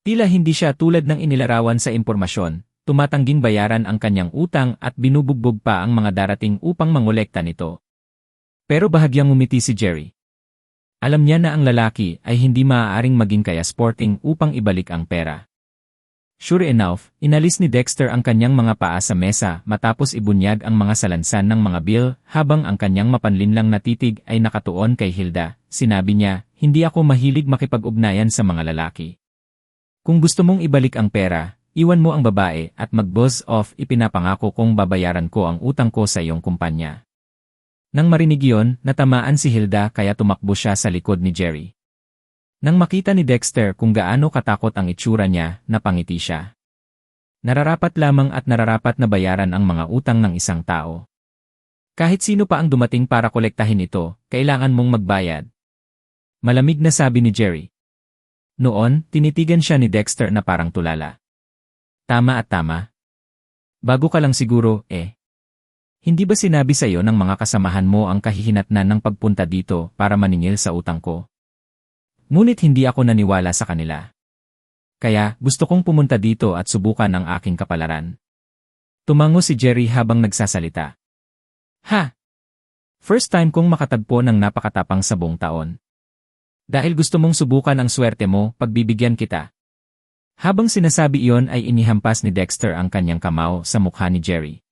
Tila hindi siya tulad ng inilarawan sa impormasyon, tumatangging bayaran ang kanyang utang at binubugbog pa ang mga darating upang mangolekta nito. Pero bahagyang ngumiti si Jerry. Alam niya na ang lalaki ay hindi maaaring maging kaya sporting upang ibalik ang pera. Sure enough, inalis ni Dexter ang kanyang mga paa sa mesa matapos ibunyag ang mga salansan ng mga bill habang ang kanyang mapanlinlang na titig ay nakatuon kay Hilda. Sinabi niya, hindi ako mahilig makipag-ugnayan sa mga lalaki. Kung gusto mong ibalik ang pera, iwan mo ang babae at mag-buzz off, ipinapangako kong babayaran ko ang utang ko sa iyong kumpanya. Nang marinig iyon, natamaan si Hilda kaya tumakbo siya sa likod ni Jerry. Nang makita ni Dexter kung gaano katakot ang itsura niya, napangiti siya. Nararapat lamang at nararapat na bayaran ang mga utang ng isang tao. Kahit sino pa ang dumating para kolektahin ito, kailangan mong magbayad. Malamig na sabi ni Jerry. Noon, tinitigan siya ni Dexter na parang tulala. Tama at tama. Bago ka lang siguro, Hindi ba sinabi sa iyo ng mga kasamahan mo ang kahihinatnan ng pagpunta dito para maningil sa utang ko? Ngunit hindi ako naniwala sa kanila. Kaya, gusto kong pumunta dito at subukan ang aking kapalaran. Tumango si Jerry habang nagsasalita. Ha! First time kong makatagpo ng napakatapang sa buong taon. Dahil gusto mong subukan ang swerte mo, pagbibigyan kita. Habang sinasabi iyon ay inihampas ni Dexter ang kanyang kamao sa mukha ni Jerry.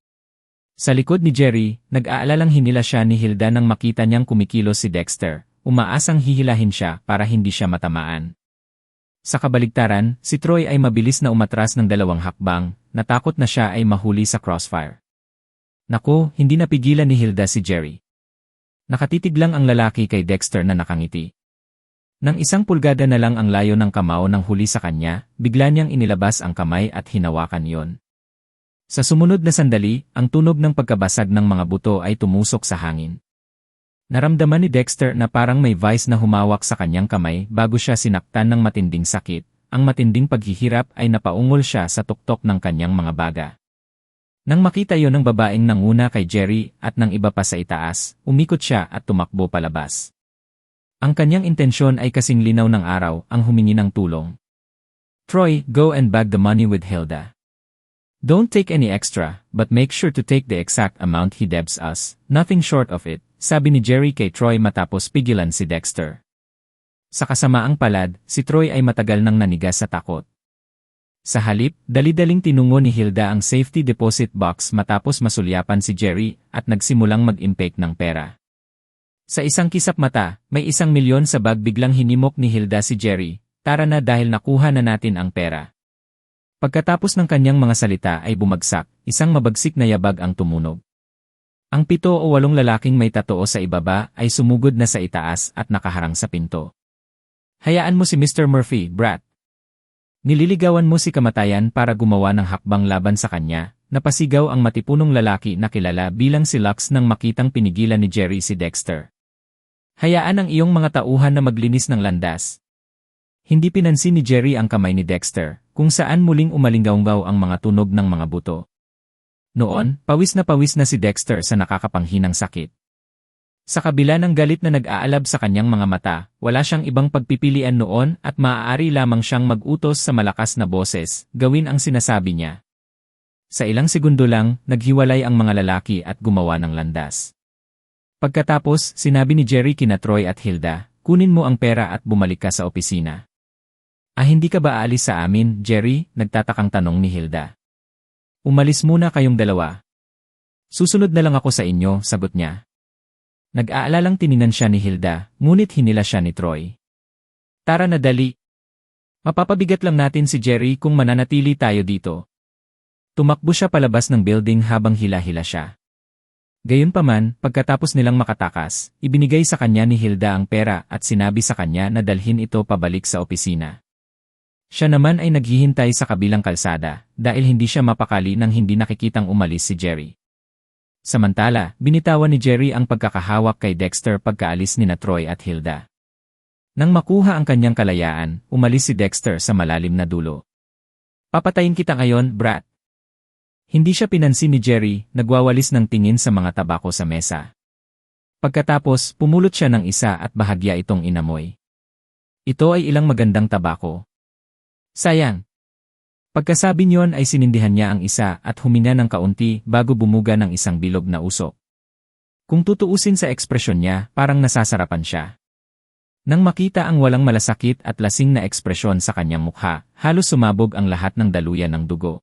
Sa likod ni Jerry, nag-aalalang hinila siya ni Hilda nang makita niyang kumikilos si Dexter. Umaasang hihilahin siya para hindi siya matamaan. Sa kabaligtaran, si Troy ay mabilis na umatras ng 2 hakbang, natakot na siya ay mahuli sa crossfire. Naku, hindi napigilan ni Hilda si Jerry. Nakatitig lang ang lalaki kay Dexter na nakangiti. Nang 1 pulgada na lang ang layo ng kamao ng huli sa kanya, bigla niyang inilabas ang kamay at hinawakan yon. Sa sumunod na sandali, ang tunog ng pagkabasag ng mga buto ay tumusok sa hangin. Naramdaman ni Dexter na parang may vice na humawak sa kanyang kamay bago siya sinaktan ng matinding sakit. Ang matinding paghihirap ay napaungol siya sa tuktok ng kanyang mga baga. Nang makita yon ng babaeng nanguna kay Jerry at ng iba pa sa itaas, umikot siya at tumakbo palabas. Ang kanyang intensyon ay kasing linaw ng araw, ang humingi ng tulong. Troy, go and bag the money with Hilda. Don't take any extra, but make sure to take the exact amount he debts us, nothing short of it. Sabi ni Jerry kay Troy matapos pigilan si Dexter. Sa kasamaang palad, si Troy ay matagal nang nanigas sa takot. Sa halip, dali-daling tinungo ni Hilda ang safety deposit box matapos masulyapan si Jerry at nagsimulang mag-impake ng pera. Sa isang kisap mata, may 1,000,000 sa bag. Biglang hinimok ni Hilda si Jerry. Tara na dahil nakuha na natin ang pera. Pagkatapos ng kanyang mga salita ay bumagsak, isang mabagsik na yabag ang tumunog. Ang 7 o 8 lalaking may tatoo sa ibaba ay sumugod na sa itaas at nakaharang sa pinto. Hayaan mo si Mr. Murphy, brat. Nililigawan mo si kamatayan para gumawa ng hakbang laban sa kanya, napasigaw ang matipunong lalaki na kilala bilang si Lux nang makitang pinigilan ni Jerry si Dexter. Hayaan ang iyong mga tauhan na maglinis ng landas. Hindi pinansin ni Jerry ang kamay ni Dexter, kung saan muling umalinggaw ang mga tunog ng mga buto. Noon, pawis na si Dexter sa nakakapanghinang sakit. Sa kabila ng galit na nag-aalab sa kanyang mga mata, wala siyang ibang pagpipilian noon at maaari lamang siyang mag-utos sa malakas na boses, gawin ang sinasabi niya. Sa ilang segundo lang, naghiwalay ang mga lalaki at gumawa ng landas. Pagkatapos, sinabi ni Jerry kina Troy at Hilda, kunin mo ang pera at bumalik ka sa opisina. Hindi ka ba aalis sa amin, Jerry? Nagtatakang tanong ni Hilda. Umalis muna kayong dalawa. Susunod na lang ako sa inyo, sagot niya. Nag-aalalang tininan siya ni Hilda, ngunit hinila siya ni Troy. Tara na dali. Mapapabigat lang natin si Jerry kung mananatili tayo dito. Tumakbo siya palabas ng building habang hila-hila siya. Gayunpaman, pagkatapos nilang makatakas, ibinigay sa kanya ni Hilda ang pera at sinabi sa kanya na dalhin ito pabalik sa opisina. Siya naman ay naghihintay sa kabilang kalsada dahil hindi siya mapakali nang hindi nakikitang umalis si Jerry. Samantala, binitawan ni Jerry ang pagkakahawak kay Dexter pagkaalis ni Troy at Hilda. Nang makuha ang kanyang kalayaan, umalis si Dexter sa malalim na dulo. Papatayin kita ngayon, brat. Hindi siya pinansin ni Jerry, nagwawalis ng tingin sa mga tabako sa mesa. Pagkatapos, pumulot siya ng isa at bahagya itong inamoy. Ito ay ilang magandang tabako. Sayang. Pagkasabi niyon ay sinindihan niya ang isa at humina ng kaunti bago bumuga ng isang bilog na usok. Kung tutuusin sa ekspresyon niya, parang nasasarapan siya. Nang makita ang walang malasakit at lasing na ekspresyon sa kanyang mukha, halos sumabog ang lahat ng daluyan ng dugo.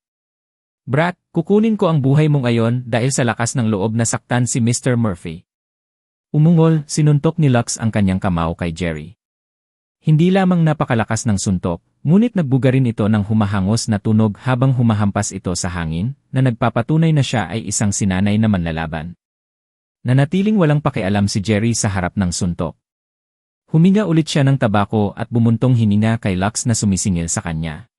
Brat, kukunin ko ang buhay mo ngayon dahil sa lakas ng loob na saktan si Mr. Murphy. Umungol, sinuntok ni Lux ang kanyang kamao kay Jerry. Hindi lamang napakalakas ng suntok, ngunit nagbuga rin ito ng humahangos na tunog habang humahampas ito sa hangin, na nagpapatunay na siya ay isang sinanay na manlalaban. Nanatiling walang pakialam si Jerry sa harap ng suntok. Huminga ulit siya ng tabako at bumuntong hininga kay Lux na sumisingil sa kanya.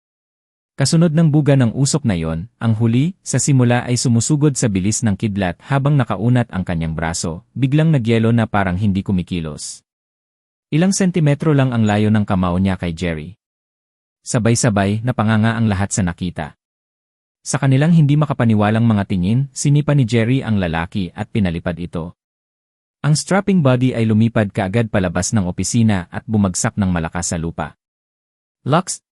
Kasunod ng buga ng usok na yon, ang huli, sa simula ay sumusugod sa bilis ng kidlat habang nakaunat ang kanyang braso, biglang nagyelo na parang hindi kumikilos. Ilang sentimetro lang ang layo ng kamao niya kay Jerry. Sabay-sabay napanganga ang lahat sa nakita. Sa kanilang hindi makapaniwalang mga tingin, sinipa ni Jerry ang lalaki at pinalipad ito. Ang strapping body ay lumipad kaagad palabas ng opisina at bumagsak ng malakas sa lupa. Lux!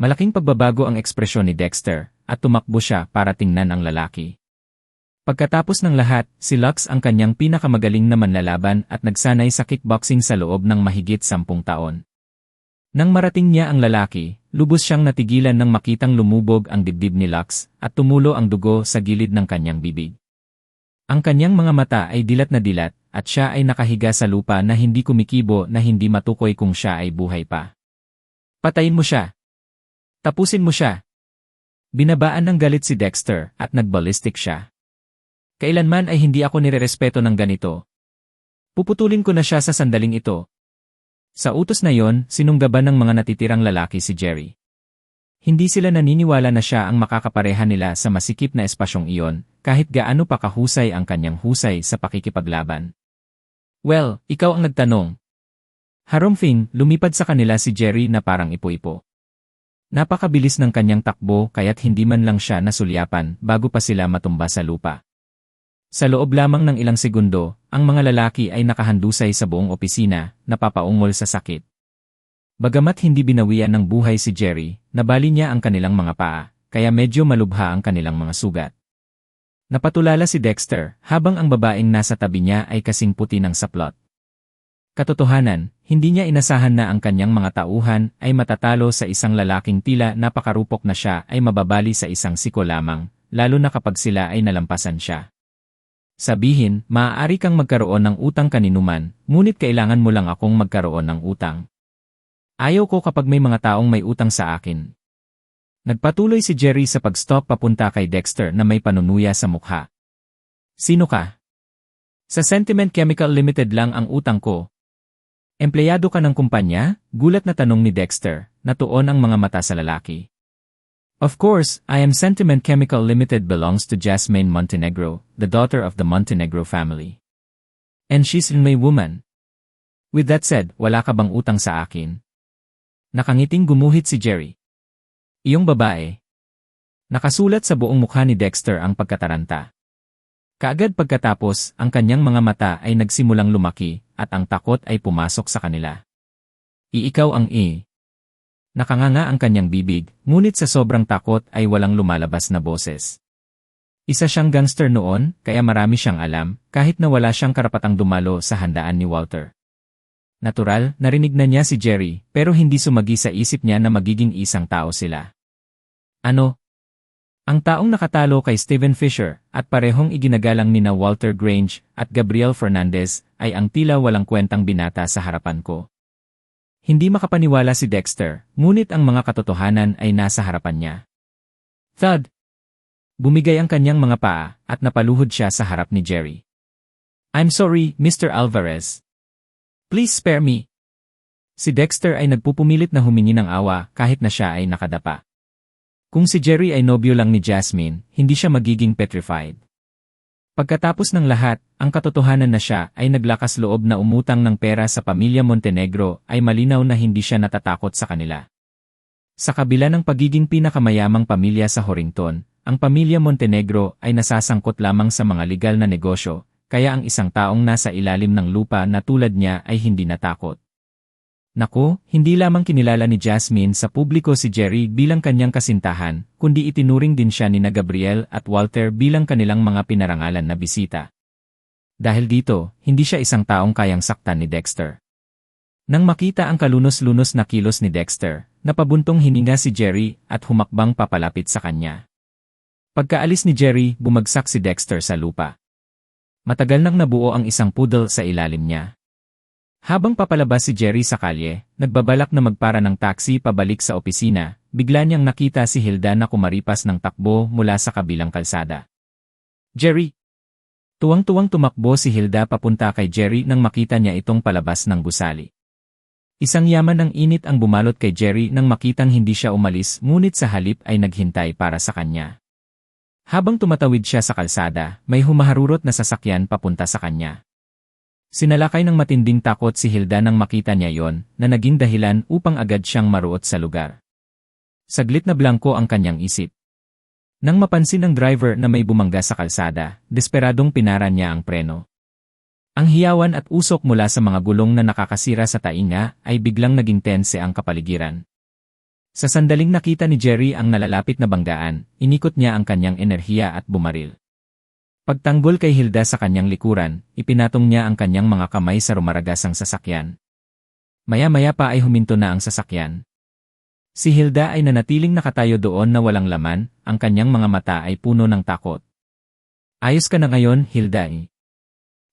Malaking pagbabago ang ekspresyon ni Dexter at tumakbo siya para tingnan ang lalaki. Pagkatapos ng lahat, si Lux ang kanyang pinakamagaling na manlalaban at nagsanay sa kickboxing sa loob ng mahigit 10 taon. Nang marating niya ang lalaki, lubos siyang natigilan nang makitang lumubog ang dibdib ni Lux at tumulo ang dugo sa gilid ng kanyang bibig. Ang kanyang mga mata ay dilat na dilat at siya ay nakahiga sa lupa na hindi kumikibo na hindi matukoy kung siya ay buhay pa. Patayin mo siya! Tapusin mo siya! Binabaan ng galit si Dexter at nagballistic siya. Kailanman ay hindi ako nirerespeto ng ganito. Puputulin ko na siya sa sandaling ito. Sa utos na yon, sinunggaban ng mga natitirang lalaki si Jerry. Hindi sila naniniwala na siya ang makakapareha nila sa masikip na espasyong iyon, kahit gaano pa kahusay ang kanyang husay sa pakikipaglaban. Well, ikaw ang nagtanong. Harumphing, lumipad sa kanila si Jerry na parang ipo-ipo. Napakabilis ng kanyang takbo kaya't hindi man lang siya nasulyapan bago pa sila matumba sa lupa. Sa loob lamang ng ilang segundo, ang mga lalaki ay nakahandusay sa buong opisina, napapaungol sa sakit. Bagamat hindi binawian ng buhay si Jerry, nabali niya ang kanilang mga paa, kaya medyo malubha ang kanilang mga sugat. Napatulala si Dexter, habang ang babaeng nasa tabi niya ay kasing puti ng saplot. Katotohanan, hindi niya inasahan na ang kanyang mga tauhan ay matatalo sa isang lalaking tila napakarupok na siya ay mababali sa isang siko lamang, lalo na kapag sila ay nalampasan siya. Sabihin, maaari kang magkaroon ng utang kaninuman, ngunit kailangan mo lang akong magkaroon ng utang. Ayaw ko kapag may mga taong may utang sa akin. Nagpatuloy si Jerry sa pag-stop papunta kay Dexter na may panunuya sa mukha. Sino ka? Sa Sentiment Chemical Limited lang ang utang ko. Empleyado ka ng kumpanya? Gulat na tanong ni Dexter, natuon ang mga mata sa lalaki. Of course, I am Sentiment Chemical Limited belongs to Jasmine Montenegro, the daughter of the Montenegro family. And she's my woman. With that said, wala ka bang utang sa akin? Nakangiting gumuhit si Jerry. Iyong babae. Nakasulat sa buong mukha ni Dexter ang pagkataranta. Kaagad pagkatapos, ang kanyang mga mata ay nagsimulang lumaki, at ang takot ay pumasok sa kanila. Ikaw ang Nakanganga ang kanyang bibig, ngunit sa sobrang takot ay walang lumalabas na boses. Isa siyang gangster noon, kaya marami siyang alam, kahit na wala siyang karapatang dumalo sa handaan ni Walter. Natural, narinig na niya si Jerry, pero hindi sumagi sa isip niya na magiging isang tao sila. Ano? Ang taong nakatalo kay Stephen Fisher, at parehong iginagalang nina Walter Grange at Gabriel Fernandez, ay ang tila walang kwentang binata sa harapan ko. Hindi makapaniwala si Dexter, ngunit ang mga katotohanan ay nasa harapan niya. Thud! Bumigay ang kanyang mga paa, at napaluhod siya sa harap ni Jerry. I'm sorry, Mr. Alvarez. Please spare me. Si Dexter ay nagpupumilit na humingi ng awa kahit na siya ay nakadapa. Kung si Jerry ay nobyo lang ni Jasmine, hindi siya magiging petrified. Pagkatapos ng lahat, ang katotohanan na siya ay naglakas loob na umutang ng pera sa pamilya Montenegro ay malinaw na hindi siya natatakot sa kanila. Sa kabila ng pagiging pinakamayamang pamilya sa Horrington, ang pamilya Montenegro ay nasasangkot lamang sa mga legal na negosyo, kaya ang isang taong nasa ilalim ng lupa na tulad niya ay hindi natakot. Naku, hindi lamang kinilala ni Jasmine sa publiko si Jerry bilang kanyang kasintahan, kundi itinuring din siya nina Gabriel at Walter bilang kanilang mga pinarangalan na bisita. Dahil dito, hindi siya isang taong kayang saktan ni Dexter. Nang makita ang kalunos-lunos na kilos ni Dexter, napabuntong hininga si Jerry at humakbang papalapit sa kanya. Pagkaalis ni Jerry, bumagsak si Dexter sa lupa. Matagal nang nabuo ang isang poodle sa ilalim niya. Habang papalabas si Jerry sa kalye, nagbabalak na magpara ng taxi pabalik sa opisina, bigla niyang nakita si Hilda na kumaripas ng takbo mula sa kabilang kalsada. Jerry! Tuwang-tuwang tumakbo si Hilda papunta kay Jerry nang makita niya itong palabas ng gusali. Isang yaman ng init ang bumalot kay Jerry nang makitang hindi siya umalis ngunit sa halip ay naghintay para sa kanya. Habang tumatawid siya sa kalsada, may humaharurot na sasakyan papunta sa kanya. Sinalakay ng matinding takot si Hilda nang makita niya yon, na naging dahilan upang agad siyang maruot sa lugar. Saglit na blanko ang kanyang isip. Nang mapansin ng driver na may bumangga sa kalsada, desperadong pinara niya ang preno. Ang hiyawan at usok mula sa mga gulong na nakakasira sa tainga ay biglang naging tense ang kapaligiran. Sa sandaling nakita ni Jerry ang nalalapit na banggaan, inikot niya ang kanyang enerhiya at bumaril. Pagtanggol kay Hilda sa kanyang likuran, ipinatong niya ang kanyang mga kamay sa rumaragasang sasakyan. Maya-maya pa ay huminto na ang sasakyan. Si Hilda ay nanatiling nakatayo doon na walang laman, ang kanyang mga mata ay puno ng takot. Ayos ka na ngayon, Hilda.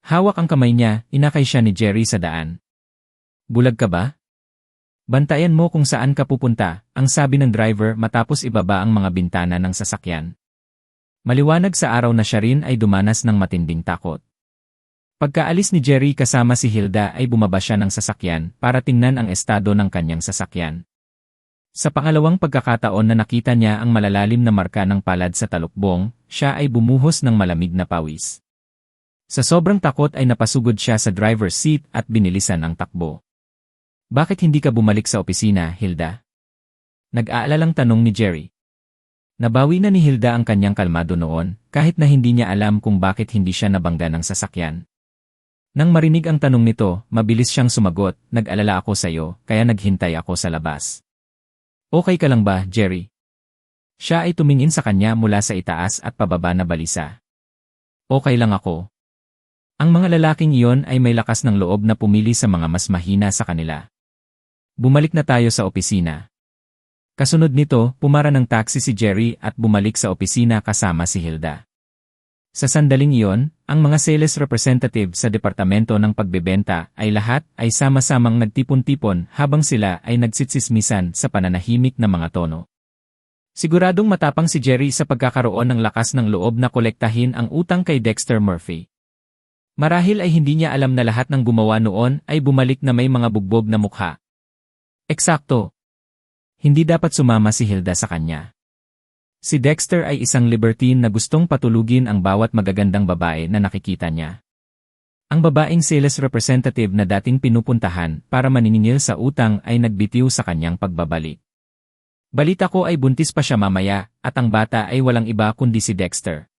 Hawak ang kamay niya, inakay siya ni Jerry sa daan. Bulag ka ba? Bantayan mo kung saan ka pupunta, ang sabi ng driver matapos ibaba ang mga bintana ng sasakyan. Maliwanag sa araw na siya rin ay dumanas ng matinding takot. Pagkaalis ni Jerry kasama si Hilda ay bumaba siya ng sasakyan para tingnan ang estado ng kanyang sasakyan. Sa pangalawang pagkakataon na nakita niya ang malalalim na marka ng palad sa talukbong, siya ay bumuhos ng malamig na pawis. Sa sobrang takot ay napasugod siya sa driver's seat at binilisan ang takbo. Bakit hindi ka bumalik sa opisina, Hilda? Nag-aalalang tanong ni Jerry. Nabawi na ni Hilda ang kanyang kalmado noon, kahit na hindi niya alam kung bakit hindi siya nabangga ng sasakyan. Nang marinig ang tanong nito, mabilis siyang sumagot, nag-alala ako sa iyo, kaya naghintay ako sa labas. Okay ka lang ba, Jerry? Siya ay tumingin sa kanya mula sa itaas at pababa na balisa. Okay lang ako. Ang mga lalaking iyon ay may lakas ng loob na pumili sa mga mas mahina sa kanila. Bumalik na tayo sa opisina. Kasunod nito, pumara ng taxi si Jerry at bumalik sa opisina kasama si Hilda. Sa sandaling iyon, ang mga sales representative sa departamento ng pagbebenta ay lahat ay sama-samang nagtipon-tipon habang sila ay nagsitsismisan sa pananahimik na mga tono. Siguradong matapang si Jerry sa pagkakaroon ng lakas ng loob na kolektahin ang utang kay Dexter Murphy. Marahil ay hindi niya alam na lahat ng gumawa noon ay bumalik na may mga bugbog na mukha. Eksakto. Hindi dapat sumama si Hilda sa kanya. Si Dexter ay isang libertine na gustong patulugin ang bawat magagandang babae na nakikita niya. Ang babaeng sales representative na dating pinupuntahan para maniningil sa utang ay nagbitiw sa kanyang pagbabalik. Balita ko ay buntis pa siya mamaya, at ang bata ay walang iba kundi si Dexter.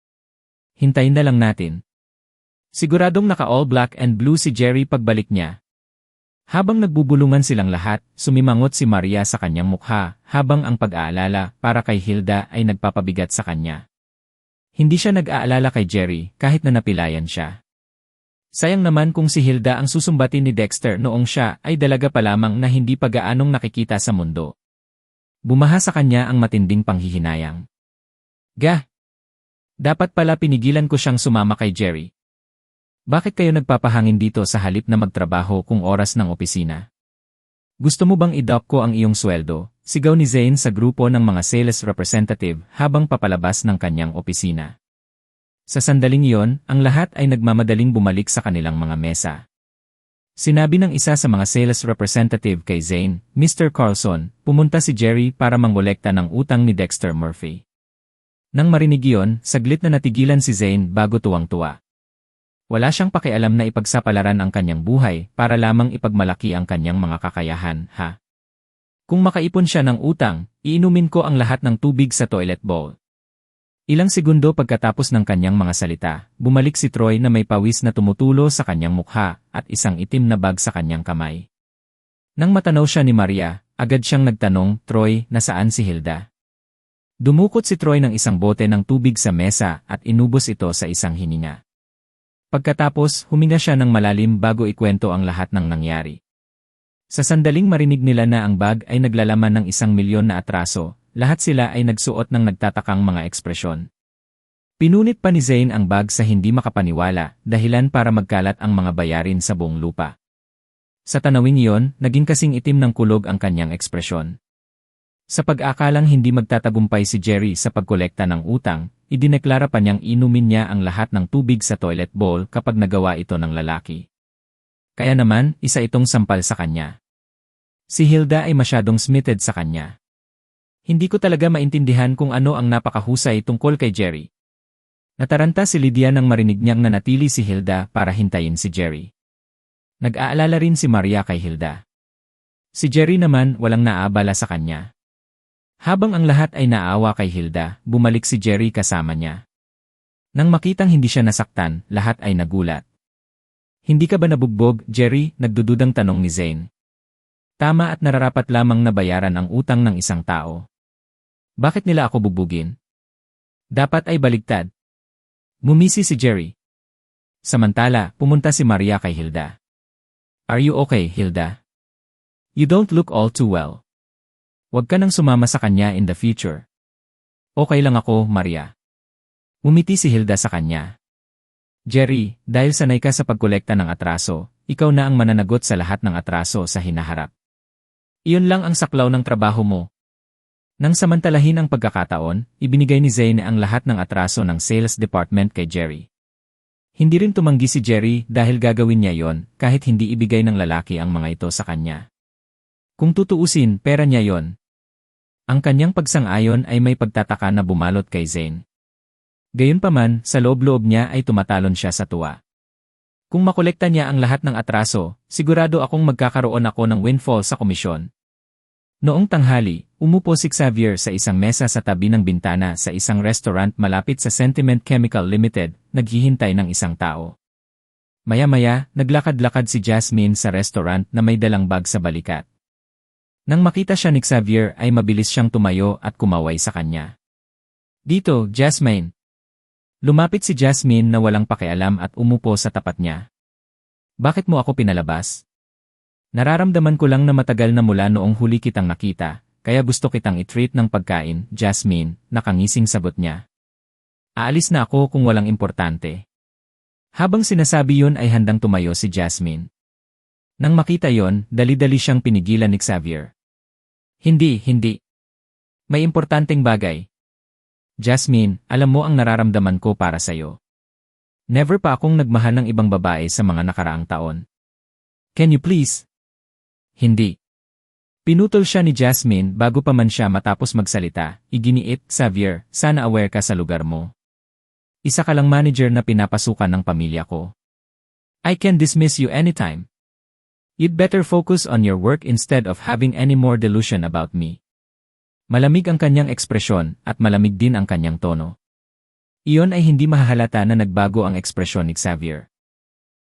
Hintayin na lang natin. Siguradong naka-all black and blue si Jerry pagbalik niya. Habang nagbubulungan silang lahat, sumimangot si Maria sa kanyang mukha, habang ang pag-aalala para kay Hilda ay nagpapabigat sa kanya. Hindi siya nag-aalala kay Jerry kahit na napilayan siya. Sayang naman kung si Hilda ang susumbatin ni Dexter noong siya ay dalaga pa lamang na hindi pa gaanong nakikita sa mundo. Bumaha sa kanya ang matinding panghihinayang. Dapat pala pinigilan ko siyang sumama kay Jerry. Bakit kayo nagpapahangin dito sa halip na magtrabaho kung oras ng opisina? Gusto mo bang i-dock ko ang iyong sweldo? Sigaw ni Zane sa grupo ng mga sales representative habang papalabas ng kanyang opisina. Sa sandaling iyon, ang lahat ay nagmamadaling bumalik sa kanilang mga mesa. Sinabi ng isa sa mga sales representative kay Zane, Mr. Carlson, pumunta si Jerry para mangolekta ng utang ni Dexter Murphy. Nang marinig iyon, saglit na natigilan si Zane bago tuwang-tuwa. Wala siyang pakialam na ipagsapalaran ang kanyang buhay para lamang ipagmalaki ang kanyang mga kakayahan, ha? Kung makaipon siya ng utang, iinumin ko ang lahat ng tubig sa toilet bowl. Ilang segundo pagkatapos ng kanyang mga salita, bumalik si Troy na may pawis na tumutulo sa kanyang mukha at isang itim na bag sa kanyang kamay. Nang matanaw siya ni Maria, agad siyang nagtanong, Troy, nasaan si Hilda? Dumukot si Troy ng isang bote ng tubig sa mesa at inubos ito sa isang hininga. Pagkatapos, huminga siya ng malalim bago ikwento ang lahat ng nangyari. Sa sandaling marinig nila na ang bag ay naglalaman ng 1,000,000 na atraso, lahat sila ay nagsuot ng nagtatakang mga ekspresyon. Pinunit pa ni Zane ang bag sa hindi makapaniwala, dahilan para magkalat ang mga bayarin sa buong lupa. Sa tanawing iyon, naging kasing itim ng kulog ang kanyang ekspresyon. Sa pag-akalang hindi magtatagumpay si Jerry sa pagkolekta ng utang, idineklara pa niyang inumin niya ang lahat ng tubig sa toilet bowl kapag nagawa ito ng lalaki. Kaya naman, isa itong sampal sa kanya. Si Hilda ay masyadong smited sa kanya. Hindi ko talaga maintindihan kung ano ang napakahusay tungkol kay Jerry. Nataranta si Lydia nang marinig niyang nanatili si Hilda para hintayin si Jerry. Nag-aalala rin si Maria kay Hilda. Si Jerry naman walang naabala sa kanya. Habang ang lahat ay naawa kay Hilda, bumalik si Jerry kasama niya. Nang makitang hindi siya nasaktan, lahat ay nagulat. Hindi ka ba nabugbog, Jerry? Nagdududang tanong ni Zane. Tama at nararapat lamang na bayaran ang utang ng isang tao. Bakit nila ako bubugin? Dapat ay baligtad. Mumisi si Jerry. Samantala, pumunta si Maria kay Hilda. Are you okay, Hilda? You don't look all too well. Huwag ka nang sumama sa kanya in the future. Okay lang ako, Maria. Umiti si Hilda sa kanya. Jerry, dahil sanay ka sa pagkolekta ng atraso, ikaw na ang mananagot sa lahat ng atraso sa hinaharap. Iyon lang ang saklaw ng trabaho mo. Nang samantalahin ang pagkakataon, ibinigay ni Zane ang lahat ng atraso ng sales department kay Jerry. Hindi rin tumanggi si Jerry dahil gagawin niya yon kahit hindi ibigay ng lalaki ang mga ito sa kanya. Kung tutuusin, pera niya yon. Ang kanyang pagsang-ayon ay may pagtataka na bumalot kay Zane. Gayunpaman, sa loob-loob niya ay tumatalon siya sa tuwa. Kung makolekta niya ang lahat ng atraso, sigurado akong magkakaroon ako ng windfall sa komisyon. Noong tanghali, umupo si Xavier sa isang mesa sa tabi ng bintana sa isang restaurant malapit sa Sentiment Chemical Limited, naghihintay ng isang tao. Maya-maya, naglakad-lakad si Jasmine sa restaurant na may dalang bag sa balikat. Nang makita siya ni Xavier ay mabilis siyang tumayo at kumaway sa kanya. Dito, Jasmine. Lumapit si Jasmine na walang pakialam at umupo sa tapat niya. Bakit mo ako pinalabas? Nararamdaman ko lang na matagal na mula noong huli kitang nakita, kaya gusto kitang i-treat ng pagkain, Jasmine, nakangising sagot niya. Aalis na ako kung walang importante. Habang sinasabi yun ay handang tumayo si Jasmine. Nang makita yon, dali-dali siyang pinigilan ni Xavier. Hindi. May importanteng bagay. Jasmine, alam mo ang nararamdaman ko para sa'yo. Never pa akong nagmahal ng ibang babae sa mga nakaraang taon. Can you please? Hindi. Pinutol siya ni Jasmine bago pa man siya matapos magsalita. Iginiit, Xavier, sana aware ka sa lugar mo. Isa ka lang manager na pinapasukan ng pamilya ko. I can dismiss you anytime. You'd better focus on your work instead of having any more delusion about me. Malamig ang kanyang ekspresyon at malamig din ang kanyang tono. Iyon ay hindi mahahalata na nagbago ang ekspresyon ni Xavier.